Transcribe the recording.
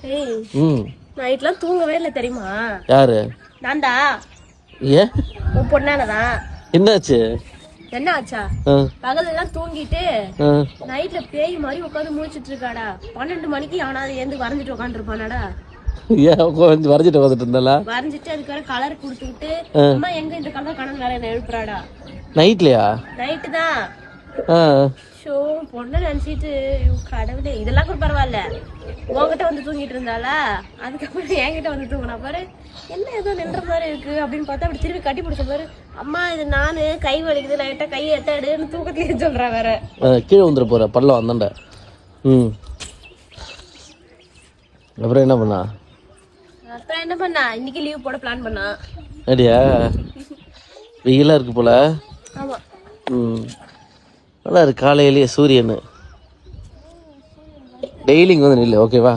ம் நைட்லாம் தூங்கவே இல்லை தெரியுமா? யாரு? நான்டா. ஏன்? உன் பொண்ணாலதான். என்னாச்சு? என்ன ஆச்சா? பகலெல்லாம் தூங்கிட்டு நைட்ல பேய் மாதிரி உட்காந்து முடிச்சிட்டு இருக்காடா. 12 மணிக்கு அவனாவது ஏந்து வரைஞ்சிட்டு உட்காந்துருப்பானாடா. ஏன் கொஞ்சம் வரைஞ்சிட்டு வந்துட்டு இருந்தாளா? வரைஞ்சிட்டு அதுக்கு வேற கலர் கொடுத்துக்கிட்டு அம்மா எங்க இந்த கலர் கணக்கு வேற என்ன எழுப்புறாடா. நைட்லயா? நைட்டு தான். ஷோ பொண்ணை நினைச்சிட்டு கடவுளே. இதெல்லாம் கூட பரவாயில்ல, உங்ககிட்ட வந்து தூங்கிட்டு இருந்தாளா, அதுக்கப்புறம் என்கிட்ட வந்து தூங்கினா பாரு. என்ன ஏதோ நின்ற மாதிரி இருக்கு அப்படின்னு பார்த்தா அப்படி திரும்பி கட்டி பிடிச்ச பாரு. அம்மா இது நானு, கை வலிக்குது லைட்டா, கையை எத்தாடுன்னு தூக்கத்திலேயே சொல்றா வேற. கீழே வந்துட போற பல்ல வந்தாண்ட. அப்புறம் என்ன பண்ணா? அப்புறம் என்ன பண்ணா, இன்னைக்கு லீவ் போட பிளான் பண்ணா. அப்படியா? வெயிலா இருக்கு போல. ஆமா. நல்லா இருக்கு காலையிலேயே சூரியன். டெய்லிங் வந்து நில்லு, ஓகேவா?